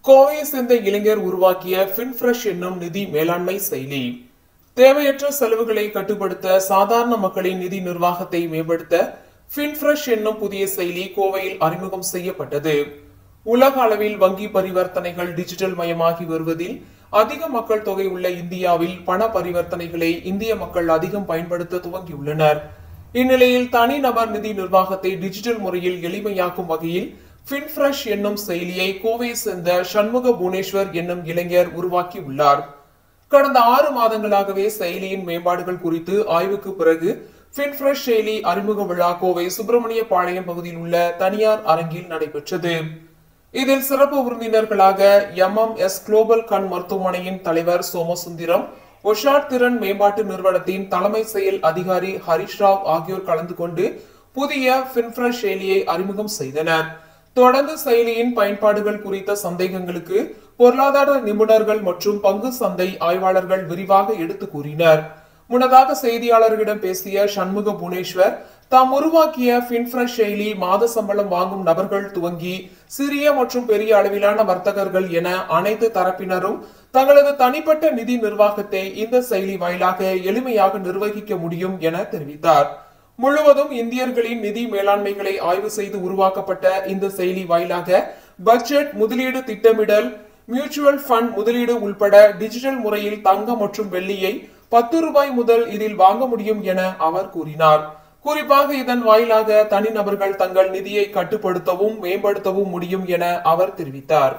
கோவையை சேர்ந்த இளைஞர் உருவாக்கிய ஃபின்ஃப்ரெஷ் என்னும் நிதி மேலாண்மை செயலி. தேவையற்ற செலவுகளை கட்டுப்படுத்த, சாதாரண மக்களின் நிதி நிர்வாகத்தை மேம்படுத்த ஃபின்ஃப்ரெஷ் என்னும் புதிய செயலி கோவையில் அறிமுகம் செய்யப்பட்டது. உலக அளவில் வங்கி பரிவர்த்தனைகள் டிஜிட்டல் மயமாகி வருவதில் அதிக மக்கள் தொகை உள்ள இந்தியாவில் பண பரிவர்த்தனைகளை இந்திய மக்கள் அதிகம் பயன்படுத்த துவங்கியுள்ளனர். இந்நிலையில் தனிநபர் நிதி நிர்வாகத்தை டிஜிட்டல் முறையில் எளிமையாக்கும் வகையில் ஃபின்ஃப்ரெஷ் என்னும் செயலியை கோவையை சேர்ந்த சண்முக புவனேஸ்வர் என்னும் இளைஞர் உருவாக்கி உள்ளார். கடந்த 6 மாதங்களாகவே செயலியின் மேம்பாடுகள் குறித்து ஆய்வுக்கு பிறகு ஃபின்ஃப்ரெஷ் செயலி அறிமுக விழா கோவை சுப்பிரமணிய பாளையம் பகுதியில் உள்ள தனியார் அரங்கில் நடைபெற்றது. இதில் சிறப்பு விருந்தினர்களாக MMS குளோபல் கண் மருத்துவமனையின் தலைவர் சோமசுந்தரம், ஒஷாட் திறன் மேம்பாட்டு நிறுவனத்தின் தலைமை செயல் அதிகாரி ஹரிஷ் ராவ் ஆகியோர் கலந்து கொண்டு புதிய ஃபின்ஃப்ரெஷ் செயலியை அறிமுகம் செய்தனர். தொடர்ந்து செயலியின் பயன்பாடுகள் குறித்த சந்தேகங்களுக்கு பொருளாதார நிபுணர்கள் மற்றும் பங்கு சந்தை ஆய்வாளர்கள் விரிவாக எடுத்து கூறினர். முன்னதாக செய்தியாளர்களிடம் பேசிய சண்முக புவனேஸ்வர், தாம் உருவாக்கிய ஃபின்ஃப்ரெஷ் செயலி மாத சம்பளம் வாங்கும் நபர்கள் துவங்கி சிறிய மற்றும் பெரிய அளவிலான வர்த்தகர்கள் என அனைத்து தரப்பினரும் தங்களது தனிப்பட்ட நிதி நிர்வாகத்தை இந்த செயலி வாயிலாக எளிமையாக நிர்வகிக்க முடியும் என தெரிவித்தார். முழுவதும் இந்தியர்களின் நிதி மேலாண்மைகளை ஆய்வு செய்து உருவாக்கப்பட்ட இந்த செயலி வாயிலாக பட்ஜெட், முதலீடு திட்டமிடல், மியூச்சுவல் ஃபண்ட் முதலீடு உள்பட டிஜிட்டல் முறையில் தங்கம் மற்றும் வெள்ளியை 10 ரூபாய் முதல் இதில் வாங்க முடியும் என அவர் கூறினார். குறிப்பாக இதன் வாயிலாக தனிநபர்கள் தங்கள் நிதியை கட்டுப்படுத்தவும் மேம்படுத்தவும் முடியும் என அவர் தெரிவித்தார்.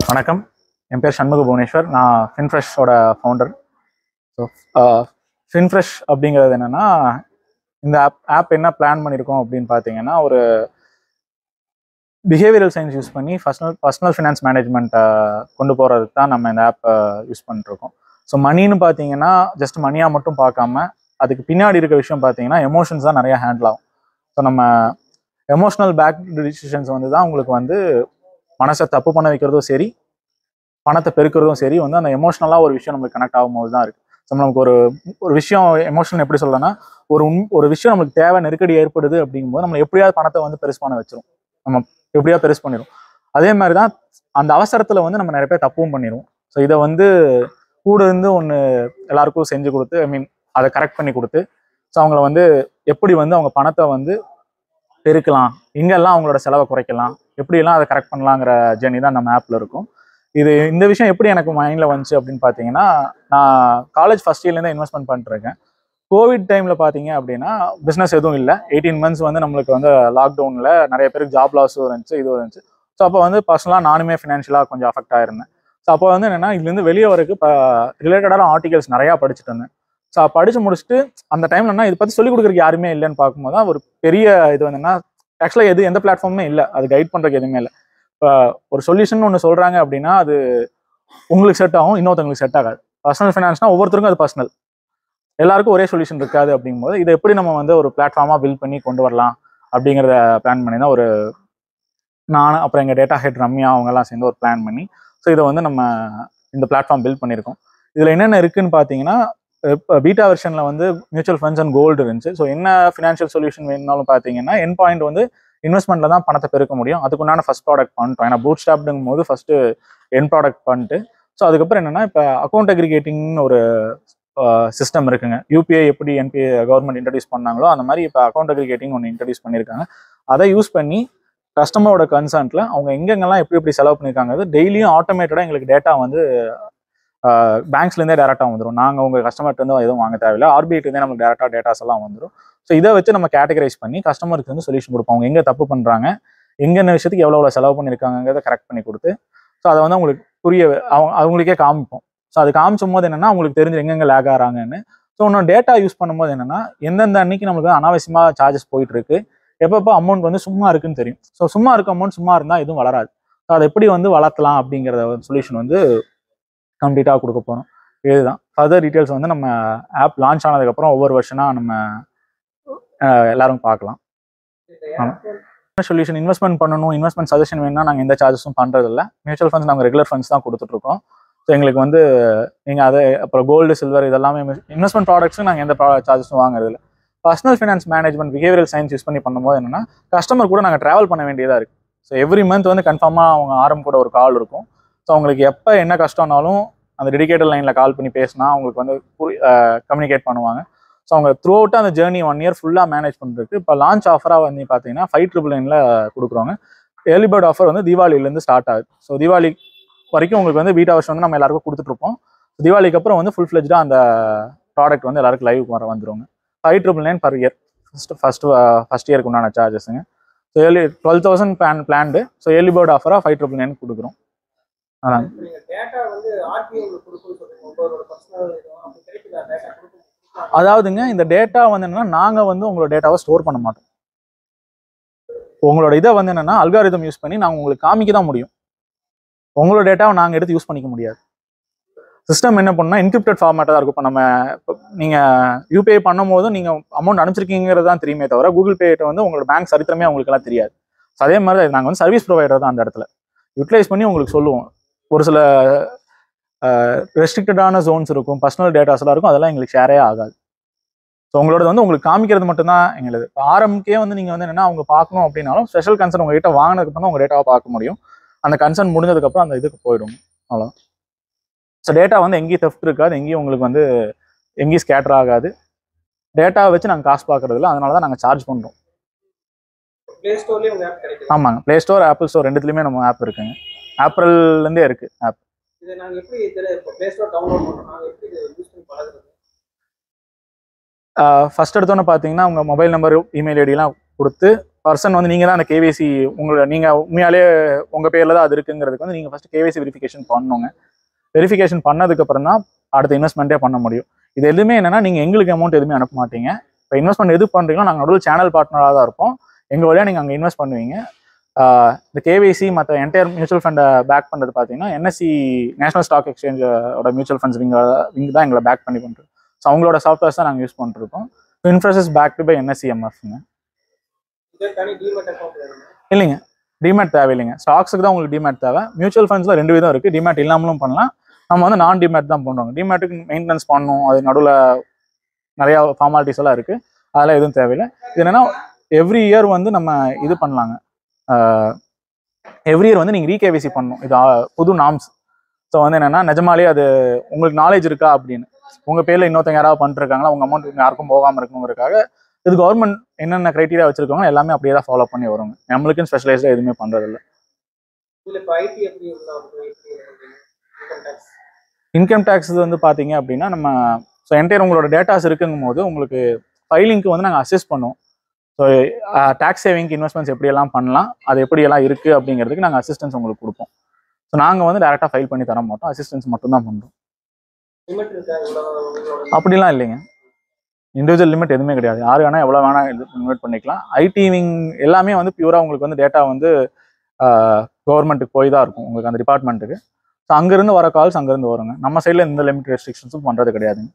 வணக்கம், என் பேர் சண்முக புவனேஸ்வர். நான் ஃபின்ஃப்ரெஷோட ஃபவுண்டர். ஸோ ஃபின்ஃப்ரெஷ் அப்படிங்கிறது என்னென்னா, இந்த ஆப் என்ன பிளான் பண்ணியிருக்கோம் அப்படின்னு பார்த்தீங்கன்னா, ஒரு பிஹேவியரல் சயின்ஸ் யூஸ் பண்ணி பர்சனல் ஃபினான்ஸ் மேனேஜ்மெண்ட்டை கொண்டு போகிறதுக்கு தான் நம்ம இந்த ஆப்பை யூஸ் பண்ணிருக்கோம். ஸோ மணின்னு பார்த்தீங்கன்னா ஜஸ்ட் மணியாக மட்டும் பார்க்காம அதுக்கு பின்னாடி இருக்க விஷயம் பார்த்தீங்கன்னா எமோஷன்ஸ் தான் நிறையா ஹேண்டில் ஆகும். ஸோ நம்ம எமோஷனல் பேக் டிசிஷன்ஸ் தான் உங்களுக்கு மனசை தப்பு பண்ண வைக்கிறதும் சரி, பணத்தை பெருக்கிறதும் சரி அந்த எமோஷனலாக ஒரு விஷயம் நம்மளுக்கு கனெக்ட் ஆகும்போது தான் இருக்குது. ஸோ நமக்கு ஒரு விஷயம் எமோஷனல் எப்படி சொல்லலாம்னா, ஒரு விஷயம் நம்மளுக்கு தேவை, நெருக்கடி ஏற்படுது அப்படிங்கும்போது நம்ம எப்படியாவது பணத்தை பெருசு பண்ண வச்சிரும், நம்ம எப்படியாவது பெருசு பண்ணிடும். அதே மாதிரி தான் அந்த அவசரத்தில் நம்ம நிறைய பேர் தப்பும் பண்ணிடுவோம். ஸோ இதை கூட இருந்து ஒன்று எல்லாருக்கும் செஞ்சு கொடுத்து, அதை கரெக்ட் பண்ணி கொடுத்து, ஸோ அவங்கள எப்படி அவங்க பணத்தை பெருக்கலாம், எங்கெல்லாம் அவங்களோட செலவை குறைக்கலாம், எப்படியெல்லாம் அதை கரெக்ட் பண்ணலாங்கிற ஜர்னி தான் நம்ம ஆப்பில் இருக்கும். இந்த விஷயம் எப்படி எனக்கு மைண்டில் வந்துச்சு அப்படின்னு பார்த்தீங்கன்னா, நான் காலேஜ் ஃபர்ஸ்ட் இயர்லேருந்து இன்வெஸ்ட்மெண்ட் பண்ணிட்டுருக்கேன். கோவிட் டைமில் பார்த்தீங்க அப்படின்னா பிஸ்னஸ் எதுவும் இல்லை. 18 months நம்மளுக்கு லாக்டவுனில் நிறைய பேருக்கு ஜாப் லாஸும் இருந்துச்சு, இதுவும் இருந்துச்சு. ஸோ அப்போ பர்சனலாக நானுமே ஃபினான்ஷியலாக கொஞ்சம் அஃபெக்ட் ஆயிருந்தேன். ஸோ அப்போ என்னென்னா, இதுலேருந்து வெளியே வரக்கு ரிலேட்டடான ஆர்டிகல்ஸ் நிறையா படிச்சுட்டு இருந்தேன். ஸோ படித்து முடிச்சுட்டு அந்த டைம்லன்னா இதை பற்றி சொல்லிக் கொடுக்குறதுக்கு யாருமே இல்லைன்னு பார்க்கும்போது தான் ஒரு பெரிய இது ஆக்சுவலாக எந்த பிளாட்ஃபார்மே இல்லை, அது கைட் பண்ணுறதுக்கு எதுவுமே இல்லை. இப்போ ஒரு சொல்யூஷன் ஒன்று சொல்கிறாங்க அப்படின்னா அது உங்களுக்கு செட் ஆகும், இன்னொருத்தவங்களுக்கு செட் ஆகாது. பர்சனல் ஃபினான்ஸ்னால் ஒவ்வொருத்தருக்கும் அது பர்சனல், எல்லாருக்கும் ஒரே சொல்யூஷன் இருக்காது. அப்படிங்கும்போது இதை எப்படி நம்ம ஒரு பிளாட்ஃபார்மாக பில்ட் பண்ணி கொண்டு வரலாம் அப்படிங்கிறத பிளான் பண்ணி தான் நான் அப்புறம் எங்கள் டேட்டா ஹெட் ரம்யா அவங்கெல்லாம் சேர்ந்து ஒரு பிளான் பண்ணி ஸோ இதை நம்ம இந்த பிளாட்ஃபார்ம் பில்ட் பண்ணியிருக்கோம். இதில் என்னென்ன இருக்குதுன்னு பார்த்தீங்கன்னா, இப்போ பீட்டா வெர்ஷனில் மியூச்சுவல் ஃபண்ட்ஸ் அண்ட் கோல்டு இருந்துச்சு. ஸோ என்ன ஃபினான்ஷியல் சொல்யூஷன் வேணும்னாலும் பார்த்தீங்கன்னா என் பாயிண்ட் இன்வெஸ்ட்மெண்ட்டில் தான் பணத்தை பெருக்க முடியும். அதுக்குண்டான ஃபர்ஸ்ட் ப்ராடக்ட் பண்ணிட்டோம். ஏன்னா பூட் ஸ்டாப்டுங்கும் போது ஃபஸ்ட்டு என் ப்ராடக்ட் பண்ணிட்டு, ஸோ அதுக்கப்புறம் என்னென்னா இப்போ அக்கௌண்ட் அக்ரிகேட்டிங்னு ஒரு சிஸ்டம் இருக்குங்க. UPI எப்படி NPA கவர்மெண்ட் இன்ட்ரடியூஸ் பண்ணாங்களோ அந்த மாதிரி இப்போ அக்கௌண்ட் அக்ரிகேட்டிங் ஒன்று இன்ட்ரடியூஸ் பண்ணியிருக்காங்க. அதை யூஸ் பண்ணி கஸ்டமரோட கன்சர்ன்ட்ல அவங்க எங்கெங்கெல்லாம் எப்படி செலவு பண்ணியிருக்காங்க டெய்லியும் ஆட்டோமேட்டடாக எங்களுக்கு டேட்டா பேங்க்ஸ்லேருந்தே டேரெக்டாக வந்துடும். நாங்கள் உங்கள் கஸ்டமர்கிட்ட எதுவும் வாங்க தேவையில்லை, RBI-லேருந்தே நமக்கு டேரெக்டாக டேட்டாஸ் எல்லாம் வந்துடும். ஸோ இதை வச்சு நம்ம கேட்டகரைஸ் பண்ணி கஸ்டமருக்கு சொல்யூஷன் கொடுப்போம். அவங்க எங்கே தப்பு பண்ணுறாங்க, எங்கென்ன விஷயத்துக்கு எவ்வளோ செலவு பண்ணியிருக்காங்கிறத கரெக்ட் பண்ணி கொடுத்து, ஸோ அதை அவங்களுக்கு அவங்களுக்கே காமிப்போம். ஸோ அது காமிச்சும் போது என்னென்னா அவங்களுக்கு தெரிஞ்சு எங்கெங்கே லேக் ஆகிறாங்கன்னு. ஸோ இன்னும் டேட்டா யூஸ் பண்ணும்போது என்னென்னா எந்தெந்த அன்னைக்கு நம்மளுக்கு அனாவசியமாக சார்ஜஸ் போயிட்டு இருக்கு, எப்பப்போ அமௌண்ட் சும்மா இருக்குன்னு தெரியும். ஸோ சும்மா இருக்க அமௌண்ட் சும்மா இருந்தால் எதுவும் வளராது. ஸோ அதை எப்படி வளர்த்தலாம் அப்படிங்கிறத சொல்யூஷன் கம்ப்ளீட்டாக கொடுக்க போகிறோம். இதுதான் ஃபர்தர் டீட்டெயில்ஸ் நம்ம ஆப் லான்ச் ஆனதுக்கப்புறம் ஒவ்வொரு வருஷனாக நம்ம எல்லாரும் பார்க்கலாம். சொல்யூஷன் இன்வெஸ்ட்மெண்ட் பண்ணணும், இன்வெஸ்ட்மெண்ட் சஜஷன் வேணும்னா நாங்கள் எந்த சார்ஜஸும் பண்ணுறதில்ல. மியூச்சுவல் ஃபண்ட்ஸ் நாங்கள் ரெகுலர் ஃபண்ட்ஸ் தான் கொடுத்துட்ருக்கோம். ஸோ எங்களுக்கு நீங்கள் அதை அப்புறம் கோல்டு, சில்வர் இதெல்லாமே இன்வெஸ்ட்மெண்ட் ப்ராடக்ட்ஸும் நாங்கள் எந்த சார்ஜஸும் வாங்குறதில்ல. Personal finance management behavioural science use பண்ணி பண்ணும்போது என்னன்னா கஸ்டமர் கூட நாங்கள் ட்ராவல் பண்ண வேண்டியதாக இருக்குது. ஸோ எவ்ரி மந்த் வந்து கன்ஃபார்மாக அவங்க ஆரம் கூட ஒரு கால் இருக்கும். ஸோ அவங்களுக்கு எப்போ என்ன கஷ்டம்னாலும் அந்த டெடிகேட்டட் லைனில் கால் பண்ணி பேசினா அவங்களுக்கு வந்து கம்யூனிகேட் பண்ணுவாங்க. ஸோ அவங்க த்ரூ அவுட்டாக அந்த ஜேர்னி 1 இயர் ஃபுல்லாக மேனேஜ் பண்ணுறதுக்கு இப்போ லான்ச் ஆஃபராக வந்து பார்த்தீங்கன்னா 599 கொடுக்குறோங்க. ஏர்லி பேர்ட் ஆஃபர் வந்து தீபாவளியிலேருந்து ஸ்டார்ட் ஆகுது. ஸோ தீபாவளி வரைக்கும் உங்களுக்கு வந்து பீட்டா வெர்ஷன் வந்து நம்ம எல்லாருக்கும் கொடுத்துட்ருப்போம். தீபாவளிக்கு அப்புறம் வந்து ஃபுல் ஃப்ளெஜ்டாக அந்த ப்ராடக்ட் வந்து எல்லாருக்கும் லைவ் வந்துருவாங்க. 599 per year ஃபர்ஸ்ட் இயருக்கு உண்டான சார்ஜஸ்ங்க. So 12,000 planned. So early bird ஆஃபராக 599 கொடுக்குறோம். அதான் அதாவதுங்க இந்த டேட்டா வந்து என்னன்னா நாங்கள் வந்து உங்களோட டேட்டாவை ஸ்டோர் பண்ண மாட்டோம். உங்களோட இதை வந்து என்னன்னா அல்காரிதம் யூஸ் பண்ணி நாங்கள் உங்களுக்கு காமிக்க தான் முடியும். உங்களோட டேட்டாவை நாங்கள் எடுத்து யூஸ் பண்ணிக்க முடியாது. சிஸ்டம் என்ன பண்ணால் என்கிரிப்டட் ஃபார்மேட்டாக தான் இருக்கும். இப்போ நம்ம நீங்கள் யூபிஐ பண்ணும் போது நீங்கள் அமௌண்ட் அனுப்பிச்சிருக்கீங்கிறது தான் தெரியுமே தவிர கூகுள் பேட்ட வந்து உங்களோட பேங்க் சரித்திரமே அவங்களுக்குலாம் தெரியாது. ஸோ அதே மாதிரி நாங்கள் வந்து சர்வீஸ் ப்ரொவைடர் தான் அந்த இடத்துல யூட்டிலைஸ் பண்ணி உங்களுக்கு சொல்லுவோம். ஒரு சில ரெஸ்ட்ரிக்டடான ஜோன்ஸ் இருக்கும், பர்சனல் டேட்டாஸ்லாம் இருக்கும், அதெல்லாம் எங்களுக்கு ஷேரே ஆகாது. ஸோ உங்களோட வந்து உங்களுக்கு காமிக்கிறது மட்டும்தான் எங்களுக்கு. இப்போ ஆரம்பக்கே வந்து நீங்கள் வந்து என்னென்னா அவங்க பார்க்கணும் அப்படின்னாலும் ஸ்பெஷல் கன்சர்ன் உங்ககிட்ட வாங்கினதுக்கு தான் உங்கள் டேட்டாவை பார்க்க முடியும். அந்த கன்சர்ன் முடிஞ்சதுக்கப்புறம் அந்த இதுக்கு போயிடும். அவ்வளோ. ஸோ டேட்டா வந்து எங்கேயும் தெஃப்ட் இருக்காது, எங்கேயும் உங்களுக்கு வந்து எங்கேயும் ஸ்கேட்டர் ஆகாது. டேட்டாவை வச்சு நாங்கள் காசு பார்க்கறதில்ல, அதனால தான் நாங்கள் சார்ஜ் பண்ணுறோம். ஆமாங்க, ப்ளே ஸ்டோர், ஆப்பிள் ஸ்டோர் ரெண்டுத்துலையுமே நம்ம ஆப் இருக்குங்க. ஏப்ரல்லேருந்தே இருக்குது ஆப். ஃபர்ஸ்ட் எடுத்தோன்னு பார்த்தீங்கன்னா உங்கள் மொபைல் நம்பர், இமெயில் ஐடியெலாம் கொடுத்து பர்சன் வந்து நீங்கள் தான் அந்த கேவிசி நீங்கள் உண்மையாலே உங்கள் பேரில் தான் அது இருக்குங்கிறதுக்கு வந்து நீங்கள் ஃபஸ்ட்டு கேவிசி வெரிஃபிகேஷன் பண்ணணுங்க. வெரிஃபிகேஷன் பண்ணதுக்கப்புறம் தான் அடுத்த இன்வெஸ்ட்மெண்ட்டே பண்ண முடியும். இது எதுவுமே என்னென்னா நீங்கள் எங்களுக்கு அமௌண்ட் எதுவுமே அனுப்ப மாட்டீங்க. இப்போ இன்வெஸ்ட்மெண்ட் எது பண்ணுறீங்களோ நாங்கள் நடுவில் சேனல் பார்ட்னராக தான் இருப்போம். எங்கள் வழியாக நீங்கள் அங்கே இன்வெஸ்ட் பண்ணுவீங்க. இந்த கேவிசி மற்ற என்டையர் மியூச்சுவல் ஃபண்டை பேக் பண்ணுறது பார்த்தீங்கன்னா என்எஸ்சி நேஷனல் ஸ்டாக் எக்ஸ்சேஞ்சோட மியூச்சுவல் ஃபண்ட்ஸ் விங் தான் எங்களை பேக் பண்ணி பண்ணுறோம். ஸோ அவங்களோட சாஃப்ட்வேர்ஸ் தான் நாங்கள் யூஸ் பண்ணிருக்கோம். இன்ஃப்ராஸ்ட்ரக்சர் பேக்டு பை என்எஸ்சிஎம்எஃப்ங்க. இல்லைங்க, டிமேட் தேவையில்லைங்க. ஸ்டாக்ஸுக்கு தான் உங்களுக்கு டிமேட் தேவை. மியூச்சுவல் ஃபண்ட்ஸில் 2 விதம் இருக்குது. டிமேட் இல்லாமலும் பண்ணலாம். நம்ம வந்து நான் டிமேட் தான் பண்ணுறோம். டிமேட்டுக்கு மெயின்டெனன்ஸ் பண்ணணும், அது நடுவில் நிறையா ஃபார்மாலிட்டிஸ் எல்லாம் இருக்குது, அதெல்லாம் எதுவும் தேவையில்லை. இது என்னென்னா எவ்ரி இயர் வந்து நம்ம இது பண்ணலாங்க. எவ்ரி இயர் வந்து நீங்கள் ரீகேவிசி பண்ணணும். இது புது நாம்ஸ். ஸோ வந்து என்னென்னா நிஜமாலே அது உங்களுக்கு நாலேஜ் இருக்கா அப்படின்னு, உங்கள் பேரில் இன்னொருத்தங்க யாராவது பண்ணிருக்காங்களா, உங்கள் அமௌண்ட் யாருக்கும் போகாமல் இருக்கணுங்கிறதுக்காக இது கவர்மெண்ட் என்னென்ன க்ரைட்டீரியா வச்சிருக்காங்களோ எல்லாமே அப்படியே தான் ஃபாலோ பண்ணி வருங்க. நம்மளுக்குன்னு ஸ்பெஷலைஸ்டாக எதுவுமே பண்ணுறதில்ல. இன்கம் டேக்ஸ் வந்து பார்த்தீங்க அப்படின்னா நம்ம ஸோ என்டையர் உங்களோட டேட்டாஸ் இருக்குங்கும் போது உங்களுக்கு ஃபைலிங்க்கு வந்து நாங்கள் அசிஸ்ட் பண்ணுவோம். ஸோ டேக்ஸ் சேவிங் இன்வெஸ்ட்மெண்ட்ஸ் எப்படியெல்லாம் பண்ணலாம், அது எப்படியெல்லாம் இருக்குது அப்படிங்கிறதுக்கு நாங்கள் அசிஸ்டன்ஸ் உங்களுக்கு கொடுப்போம். ஸோ நாங்கள் வந்து டேரெக்டாக ஃபைல் பண்ணி தர மாட்டோம், அசிஸ்டன்ஸ் மட்டும்தான் பண்ணுறோம். அப்படிலாம் இல்லைங்க, இண்டிவிஜுவல் லிமிட் எதுவுமே கிடையாது. யார் வேணால் எவ்வளோ வேணால் இன்வெஸ்ட் பண்ணிக்கலாம். ஐடி விங் எல்லாமே வந்து பியூராக உங்களுக்கு வந்து டேட்டா வந்து கவர்மெண்ட்டுக்கு போய் தான் இருக்கும், உங்களுக்கு அந்த டிபார்ட்மெண்ட்டுக்கு. ஸோ அங்கேருந்து வர கால்ஸ் அங்கேருந்து வருங்க. நம்ம சைடில் எந்த லிமிட் ரெஸ்ட்ரிக்ஷன்ஸும் பண்ணுறது கிடையாதுங்க.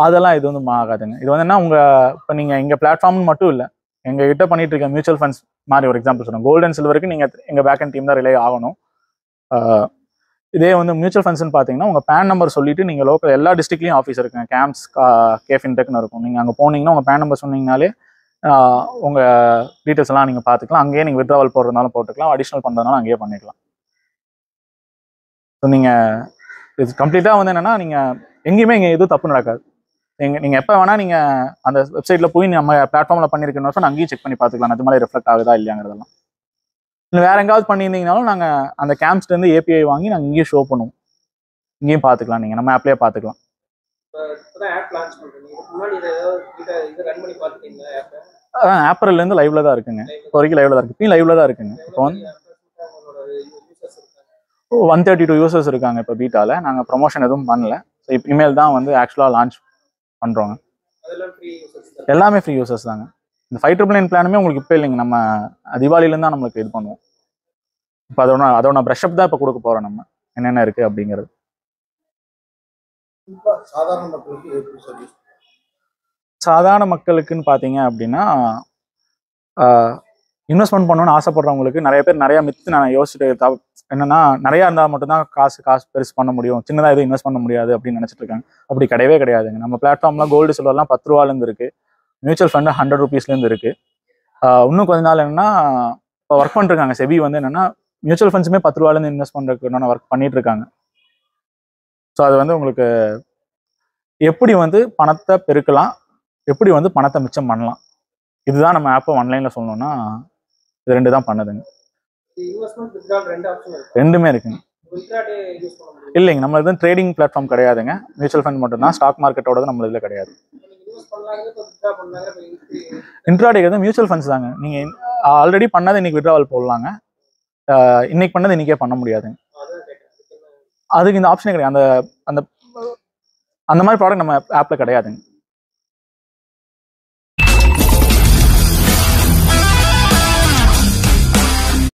அதெல்லாம் இது வந்து ஆகாதுங்க. இது வந்து என்ன இப்போ நீங்கள் எங்கள் பிளாட்ஃபார்ம்னு மட்டும் இல்லை, எங்கள் கிட்ட பண்ணிட்டு இருக்க மியூச்சுவல் ஃபண்ட்ஸ் மாதிரி ஒரு எக்ஸாம்பிள் சொல்லுங்கள். கோல்டு அண்ட் சில்வருக்கு நீங்கள் எங்கள் பேக் அண்ட் டீம் தான் ரிலே ஆகணும். இதே வந்து மியூச்சுவல் ஃபண்ட்ஸ்னு பார்த்தீங்கன்னா உங்கள் பேன் நம்பர் சொல்லிட்டு நீங்கள் லோக்கல் எல்லா டிஸ்ட்ரிக்ட்லையும் ஆஃபீஸ் இருக்குங்க. கேம்ப்ஸ், கேஃபின்டெக்னு இருக்கும். நீங்கள் அங்கே போனீங்கன்னா உங்கள் பேன் நம்பர் சொன்னீங்கனாலே உங்கள் டீட்டெயில்ஸ் எல்லாம் நீங்கள் பார்த்துக்கலாம். அங்கேயே நீங்கள் வித்ட்ராவல் போடுறதுனாலும் போட்டுக்கலாம், அடிஷ்னல் பண்ணுறதுனாலும் அங்கேயே பண்ணிக்கலாம். ஸோ நீங்கள் இது கம்ப்ளீட்டாக வந்து என்னென்னா நீங்கள் எங்கேயுமே இங்கே எதுவும் தப்பு நடக்காது. நீங்கள் எப்போ வேணால் நீங்கள் அந்த வெப்சைட்டில் போய் நம்ம பிளாட்ஃபார்மில் பண்ணியிருக்கணும் அங்கேயும் செக் பண்ணி பார்த்துக்கலாம், அது மாதிரி ரெஃப்ளெக்ட் ஆகுதா இல்லையாங்கிறதெல்லாம். இல்லை வேறு எங்காவது பண்ணியிருந்தீங்கனாலும் நாங்கள் அந்த கேம்ப்ஸ்லேருந்து ஏபிஐ வாங்கி நாங்கள் இங்கேயும் ஷோ பண்ணுவோம், இங்கேயும் பார்த்துக்கலாம். நீங்கள் நம்ம ஆப்லேயே பார்த்துக்கலாம். ஏப்ரல்லேருந்து லைவ்ல தான் இருக்குங்க. இப்போ வரைக்கும் லைவ்ல தான் இருக்குது. இப்பயும் லைவ்ல தான் இருக்குங்க. இப்போ வந்து 132 யூசர்ஸ் இருக்காங்க இப்போ பீட்டாவில். நாங்கள் ப்ரொமோஷன் எதுவும் பண்ணல. ஸோ இப்போ இமெயில் தான் வந்து ஆக்சுவலாக லான்ச் பண்ணுறோங்க. எல்லாமே ஃப்ரீ யூசர்ஸ் தாங்க. இந்த 599 பிளானுமே உங்களுக்கு இப்போ இல்லைங்க, நம்ம தீபாவளியிலேருந்து தான் நம்மளுக்கு இது பண்ணுவோம். இப்போ அதோட ப்ரஷ்அப் தான் இப்போ கொடுக்க போகிறோம், நம்ம என்னென்ன இருக்குது அப்படிங்கிறது. சாதாரண மக்களுக்குன்னு பார்த்தீங்க அப்படின்னா இன்வெஸ்ட்மெண்ட் பண்ணணும்னு ஆசைப்படுறவங்களுக்கு நிறைய பேர் நிறைய மித்து நான் யோசிச்சுட்டு என்னன்னா நிறையா இருந்தால் மட்டும்தான் காசு பெருசு பண்ண முடியும், சின்னதாக எதுவும் இன்வெஸ்ட் பண்ண முடியாது அப்படின்னு நினச்சிட்டு இருக்காங்க. அப்படி கிடையவே கிடையாதுங்க. நம்ம பிளாட்ஃபார்ம்லாம் கோல்டு சில்வர்லாம் 10 ரூபாலேருந்து இருக்குது, மியூச்சுவல் ஃபண்டு 100 ருபீஸ்லேருந்து இருக்குது. இன்னும் கொஞ்ச நாள் என்னன்னா இப்போ ஒர்க் பண்ணிருக்காங்க செபி வந்து என்னன்னா மியூச்சுவல் ஃபண்ட்ஸுமே 10 ரூபாலேருந்து இன்வெஸ்ட் பண்ணுறதுக்கு என்னென்ன ஒர்க் பண்ணிட்டு இருக்காங்க. ஸோ அது வந்து உங்களுக்கு எப்படி வந்து பணத்தை பெருக்கலாம், எப்படி வந்து பணத்தை மிச்சம் பண்ணலாம், இதுதான் நம்ம ஆப்பை ஆன்லைனில் சொல்லணும்னா இது 2 தான் பண்ணுதுங்க. ரெண்டுமே இருக்குங்க. இல்லைங்க, நம்ம இது ட்ரேடிங் பிளாட்ஃபார்ம் கிடையாதுங்க, மியூச்சுவல் ஃபண்ட் மட்டும்தான். ஸ்டாக் மார்க்கெட்டோட நம்ம இதில் கிடையாது. இன்ட்ராடேக்கு வந்து மியூச்சுவல் ஃபண்ட்ஸ் தாங்க. நீங்கள் ஆல்ரெடி பண்ணதை இன்னைக்கு விட்ராவல் போடலாங்க, இன்னைக்கு பண்ணது இன்னைக்கே பண்ண முடியாதுங்க. அதுக்கு இந்த ஆப்ஷனே கிடையாது. அந்த அந்த மாதிரி ப்ராடக்ட் நம்ம ஆப்பில் கிடையாதுங்க.